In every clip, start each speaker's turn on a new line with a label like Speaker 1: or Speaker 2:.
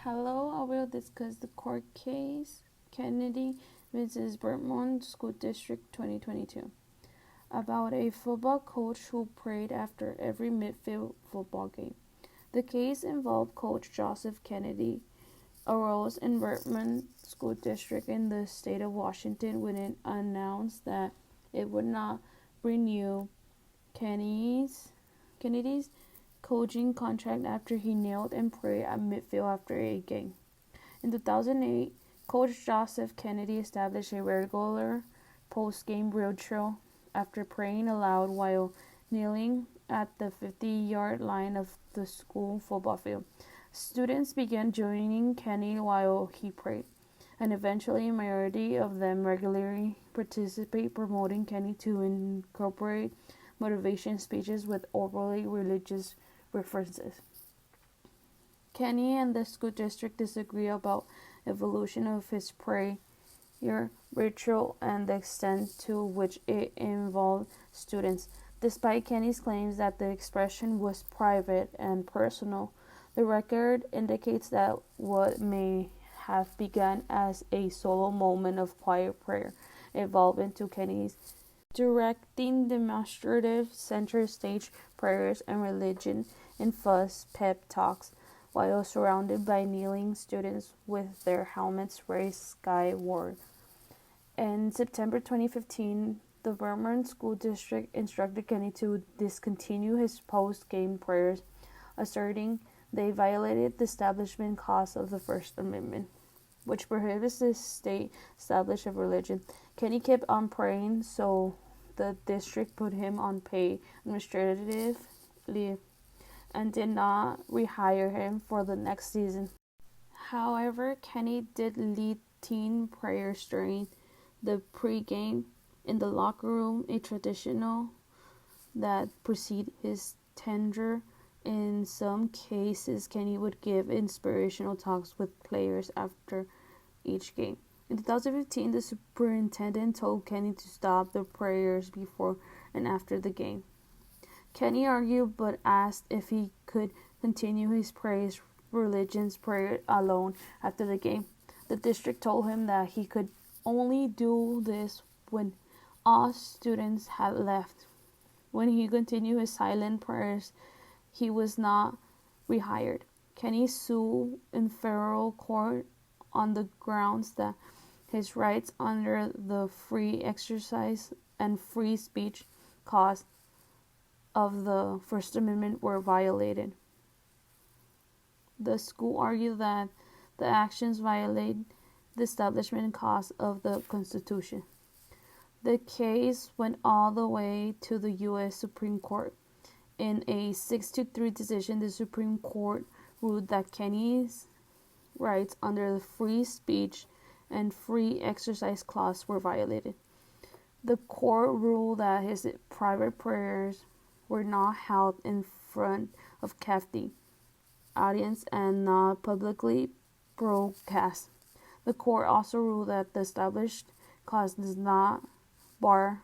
Speaker 1: Hello, I will discuss the court case Kennedy vs. Bremerton School District 2022 about a football coach who prayed after every midfield football game. The case involved Coach Joseph Kennedy, arose in Bremerton School District in the state of Washington when it announced that it would not renew Kennedy's coaching contract after he knelt and prayed at midfield after a game. In 2008, Coach Joseph Kennedy established a regular post-game ritual after praying aloud while kneeling at the 50-yard line of the school football field. Students began joining Kenny while he prayed, and eventually a majority of them regularly participate, promoting Kenny to incorporate motivation speeches with overly religious references. Kenny and the school district disagree about evolution of his prayer ritual and the extent to which it involved students. Despite Kenny's claims that the expression was private and personal, the record indicates that what may have begun as a solo moment of quiet prayer evolved into Kenny's directing demonstrative center stage prayers and religion-infused pep talks while surrounded by kneeling students with their helmets raised skyward. In September 2015, the Bremerton School District instructed Kenny to discontinue his post-game prayers, asserting they violated the Establishment Clause of the First Amendment, which prohibits the state established of religion. Kenny kept on praying, so the district put him on paid administrative leave and did not rehire him for the next season. However, Kenny did lead team prayers during the pre-game in the locker room, a tradition that preceded his tenure. In some cases, Kenny would give inspirational talks with players after each game. In 2015, the superintendent told Kenny to stop the prayers before and after the game. Kenny argued but asked if he could continue his religion's prayer alone after the game. The district told him that he could only do this when all students had left. When he continued his silent prayers, he was not rehired. Kenny sued in federal court on the grounds that his rights under the free exercise and free speech clause of the First Amendment were violated. The school argued that the actions violate the Establishment Clause of the Constitution. The case went all the way to the U.S. Supreme Court. In a 6-3 decision, the Supreme Court ruled that Kenny's rights under the free speech and free exercise clause were violated. The court ruled that his private prayers were not held in front of captive audience and not publicly broadcast. The court also ruled that the established clause does not bar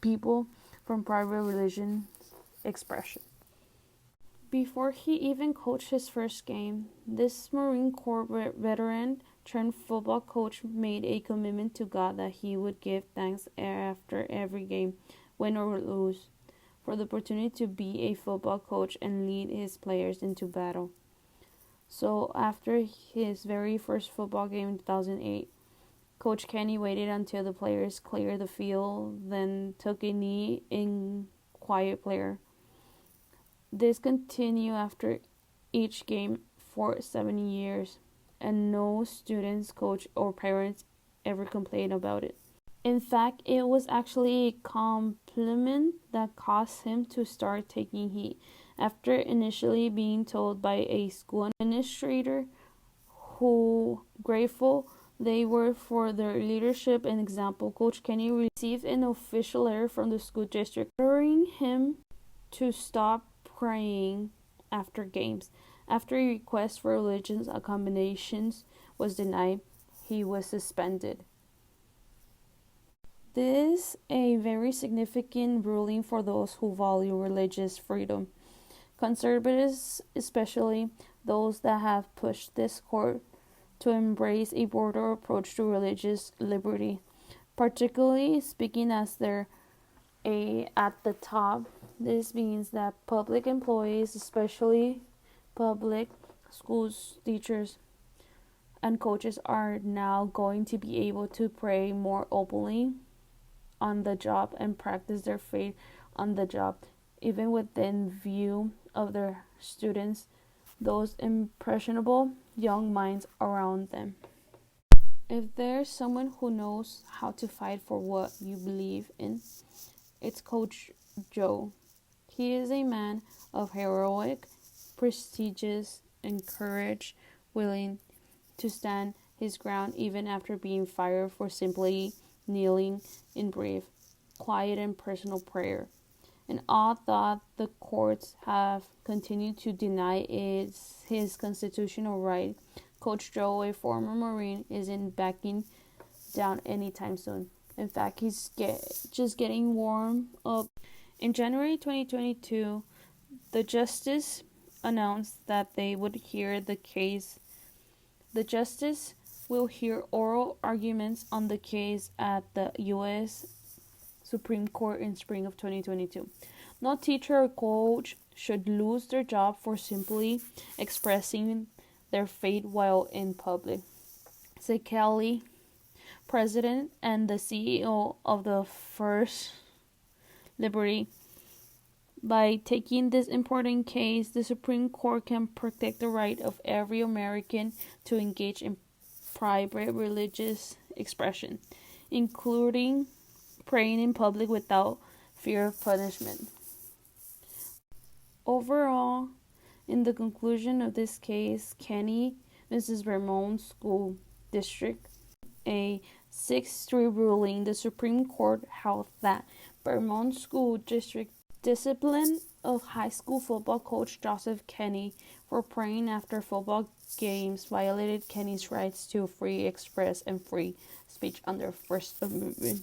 Speaker 1: people from private religion expression. Before he even coached his first game, this Marine Corps veteran turned football coach made a commitment to God that he would give thanks after every game, win or lose, for the opportunity to be a football coach and lead his players into battle. So after his very first football game in 2008, Coach Kenny waited until the players cleared the field, then took a knee in quiet prayer. This continued after each game for 7 years, and no students, coach, or parents ever complained about it. In fact, it was actually a compliment that caused him to start taking heat. After initially being told by a school administrator who grateful they were for their leadership and example, Coach Kenny received an official letter from the school district ordering him to stop praying after games. After a request for religious accommodations was denied, he was suspended. This is a very significant ruling for those who value religious freedom. Conservatives especially those that have pushed this court to embrace a broader approach to religious liberty, particularly speaking as they're at the top. This means that public employees, especially public schools teachers and coaches, are now going to be able to pray more openly on the job and practice their faith on the job, even within view of their students, those impressionable young minds around them. If there's someone who knows how to fight for what you believe in, it's Coach Joe. He is a man of heroic, prestigious, and courage, willing to stand his ground even after being fired for simply kneeling in brief, quiet, and personal prayer. And although the courts have continued to deny his constitutional right, Coach Joe, a former Marine, isn't backing down anytime soon. In fact, he's just getting warm up. In January 2022, the justice announced that they would hear the case. The justice will hear oral arguments on the case at the U.S. Supreme Court in spring of 2022. No teacher or coach should lose their job for simply expressing their faith while in public, said Kelly, president and the CEO of the First Liberty. By taking this important case, the Supreme Court can protect the right of every American to engage in private religious expression, including praying in public without fear of punishment. Overall, in the conclusion of this case, Kenny, Mrs. Vermont School District, a 6-3 ruling, the Supreme Court held that Vermont School District discipline of high school football coach Joseph Kenny for praying after football games violated Kenny's rights to free express and free speech under First Amendment.